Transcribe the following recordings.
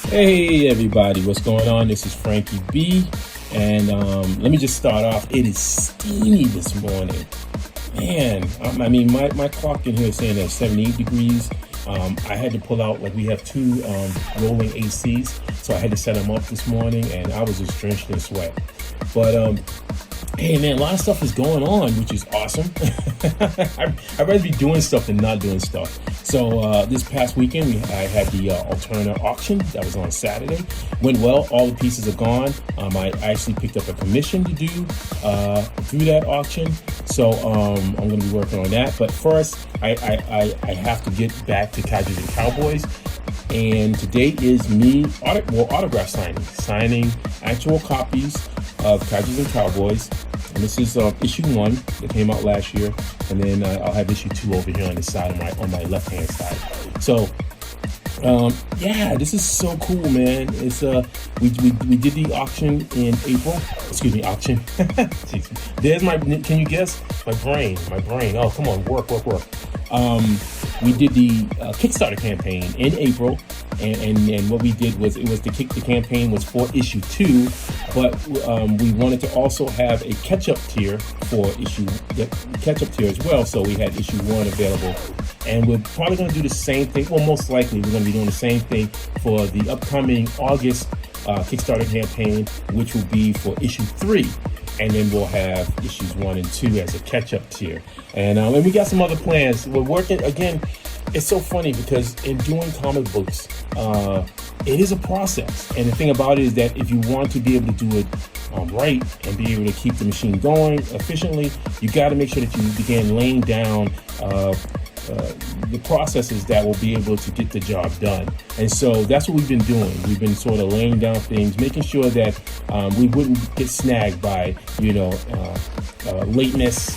Hey everybody, what's going on? This is Frankie B, and let me just start off. It is steamy this morning, man. I mean, my clock in here is saying that 78 degrees. I had to pull out, like, we have two rolling ACs, so I had to set them up this morning, and I was just drenched in sweat. But hey man, a lot of stuff is going on, which is awesome. I'd rather be doing stuff than not doing stuff. So this past weekend, I had the Alterna auction that was on Saturday. Went well. All the pieces are gone. I actually picked up a commission to do through that auction. So I'm going to be working on that. But first, I have to get back to Kaijus and Cowboys. And today is me autograph signing actual copies of Kaijus and Cowboys. And this is issue 1 that came out last year, and then I'll have issue 2 over here on the side, on my left hand side. So yeah, this is so cool, man. It's we did the auction in April. Excuse me, auction. There's my, can you guess? My brain. Oh, come on, work. We did the Kickstarter campaign in April, and what we did was, the campaign was for issue 2, but we wanted to also have a catch-up tier for catch-up tier as well. So we had issue 1 available, and we're probably going to do the same thing. Well, most likely we're going to be doing the same thing for the upcoming August Kickstarter campaign, which will be for issue 3. And then we'll have issues 1 and 2 as a catch-up tier. And we got some other plans. We're working, again, it's so funny because in doing comic books, it is a process. And the thing about it is that if you want to be able to do it right and be able to keep the machine going efficiently, you got to make sure that you begin laying down the processes that will be able to get the job done. And so that's what we've been doing. We've been sort of laying down things, making sure that we wouldn't get snagged by, lateness,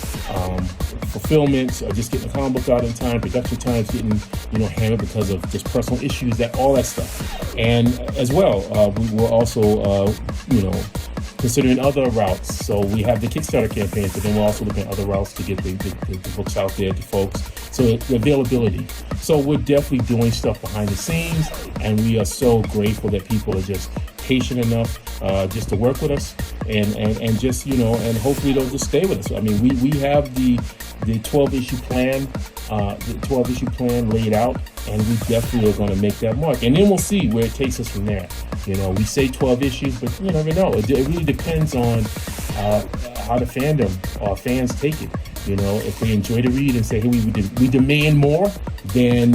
fulfillment, or just getting the comic book out in time, production times getting, hammered because of just personal issues, all that stuff. And as well, we were also, considering other routes. So we have the Kickstarter campaign, but then we're also looking at other routes to get the books out there to folks. So the availability. So we're definitely doing stuff behind the scenes, and we are so grateful that people are just patient enough just to work with us, and just, and hopefully they'll just stay with us. I mean, we have the 12 issue plan, laid out, and we definitely are going to make that mark, and then we'll see where it takes us from there. We say 12 issues, but you never know. It really depends on how the fandom or fans take it. If they enjoy the read and say, hey, we demand more, then,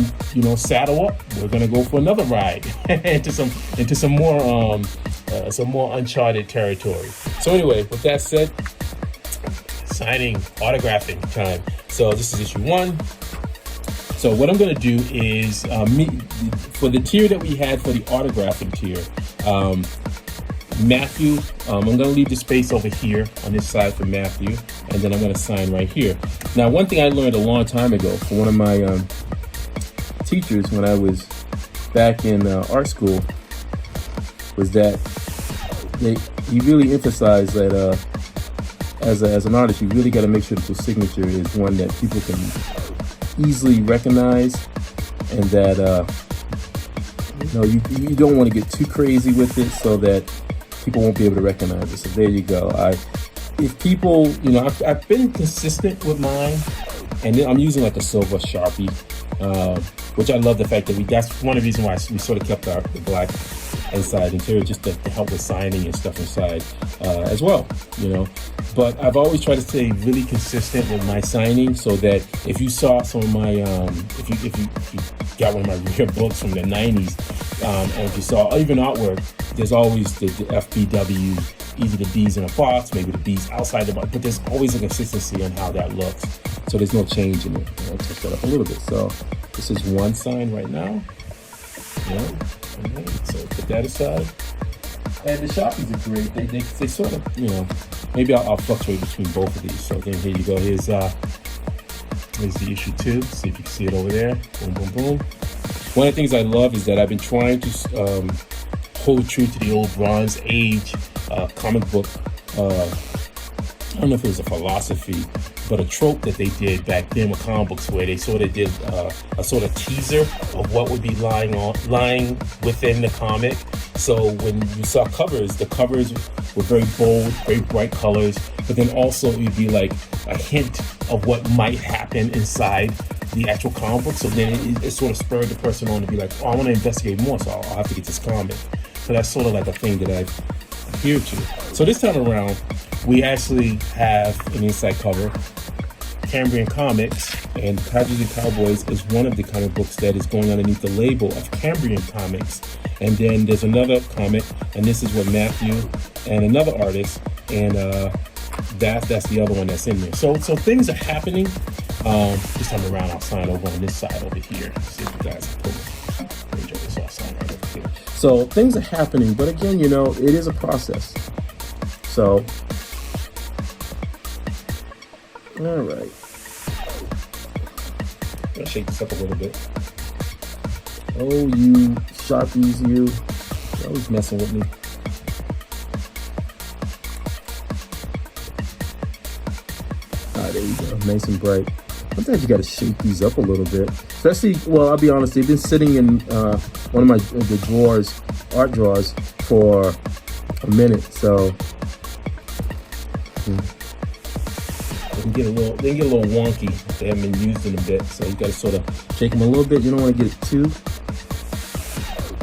saddle up. We're going to go for another ride into some more uncharted territory. So anyway, with that said, signing, autographing time. So this is issue 1. So what I'm going to do is, for the tier that we had for the autographing tier, Matthew, I'm going to leave the space over here on this side for Matthew, and then I'm going to sign right here. Now, one thing I learned a long time ago from one of my teachers when I was back in art school was that he really emphasized that as an artist, you really got to make sure that your signature is one that people can easily recognize, and that you don't want to get too crazy with it so that people won't be able to recognize it. So there you go. If people, I've been consistent with mine, and I'm using like a silver Sharpie, which I love the fact that that's one of the reasons why we sort of kept the black inside interior, just to help with signing and stuff inside as well, But I've always tried to stay really consistent with my signing, so that if you saw some of my, if you got one of my rare books from the 90s, and if you saw even artwork, there's always the FBW, either the B's in a box, maybe the B's outside the box, but there's always a consistency on how that looks. So there's no change in it. I'll touch that up a little bit. So this is one sign right now. So put that aside. And the Sharpies are great. They sort of, maybe I'll fluctuate between both of these. So then here you go. Here's the issue 2. See if you can see it over there. Boom, boom, boom. One of the things I love is that I've been trying to hold true to the old Bronze Age comic book. I don't know if it was a philosophy, but a trope that they did back then with comic books, where they sort of did a sort of teaser of what would be lying within the comic. So when you saw covers, the covers were very bold, very bright colors, but then also it would be like a hint of what might happen inside the actual comic book. So then it sort of spurred the person on to be like, oh, I want to investigate more, so I'll have to get this comic. So that's sort of like a thing that I've adhered to. So this time around, we actually have an inside cover. Cambrian Comics and Kaijus and Cowboys is one of the comic books that is going underneath the label of Cambrian Comics. And then there's another comic, and this is with Matthew and another artist, and that's the other one that's in there. So things are happening. This time around, I'll sign over on this side over here. See if you guys can pull it. So I'll sign right over here. So things are happening, but again, you know, it is a process. So, all right. I'm gonna shake this up a little bit. Oh, you Sharpies, you're always messing with me. Ah, there you go, nice and bright. Sometimes you gotta shake these up a little bit. Especially, well, I'll be honest, they've been sitting in one of the drawers, art drawers, for a minute, so they can get a little wonky. They haven't been used in a bit, so you gotta sort of shake them a little bit. You don't want to get it too.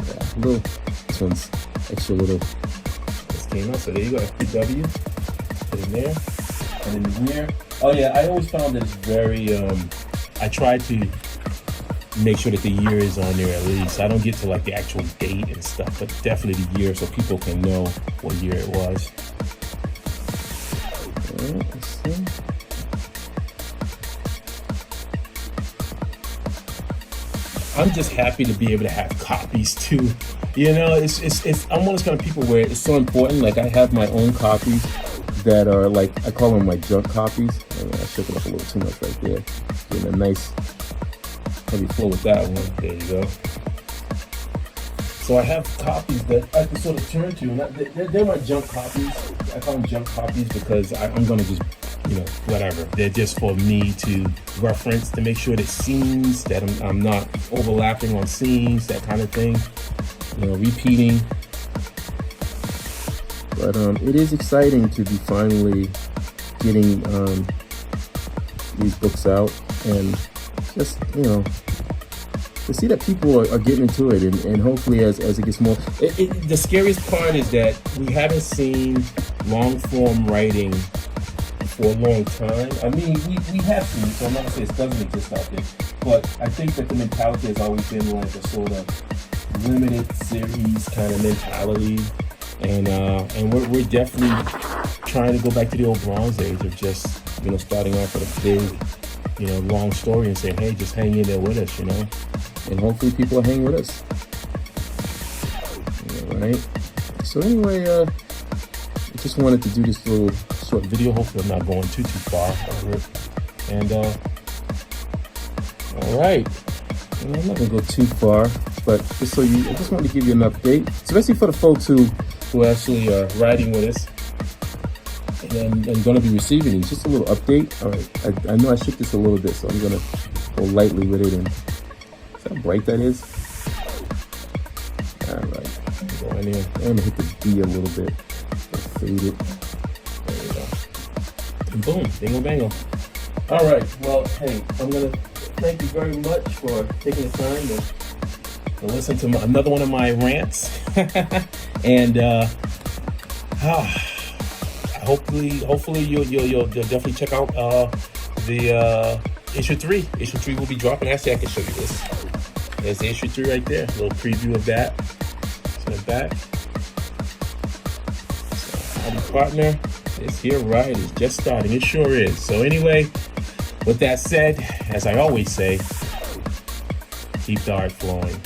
Yeah, a little. This one's extra little. This came out, so there you go. FPW. Put it in there, and in here. Oh yeah, I always found that it's very. I try to make sure that the year is on there at least. I don't get to like the actual date and stuff, but definitely the year, so people can know what year it was. Let's see. I'm just happy to be able to have copies too. You know, it's I'm one of those kind of people where it's so important. Like I have my own copies that are like, I call them my junk copies. I shook it up a little too much right there. Getting a nice heavy flow with that one. There you go. So I have copies that I can sort of turn to, and they're my junk copies. I call them junk copies because I'm gonna just, you know, whatever. They're just for me to reference, to make sure that scenes, that I'm not overlapping on scenes, that kind of thing, you know, repeating. But it is exciting to be finally getting these books out, and just, you know, to see that people are getting into it, and hopefully as it gets more. The scariest part is that we haven't seen long form writing for a long time. I mean, we have seen it, so I'm not gonna say it doesn't exist out there, but I think that the mentality has always been like a sort of limited series kind of mentality, and we're definitely trying to go back to the old Bronze Age of just, you know, starting off with a big, you know, long story and saying, hey, just hang in there with us, you know, and hopefully people will hang with us. All right. So anyway, I just wanted to do this little short video. Hopefully I'm not going too far over it. And all right. And I'm not gonna go too far, but just so I just wanted to give you an update, especially for the folks who actually are riding with us and going to be receiving these. Just a little update. All right, I know I shook this a little bit, so I'm going to go lightly with it. And see how bright that is? All right, go in there. I'm going to hit the B a little bit. Fade it. There we go. And boom, bingo bango. All right, well, hey, I'm going to thank you very much for taking the time to listen to another one of my rants. And hopefully you'll definitely check out the issue 3. Issue 3 will be dropping. Actually, I can show you this. There's the issue 3 right there. A little preview of that. It's in the back. So, howdy partner. It's here, right? It's just starting. It sure is. So anyway, with that said, as I always say, keep the art flowing.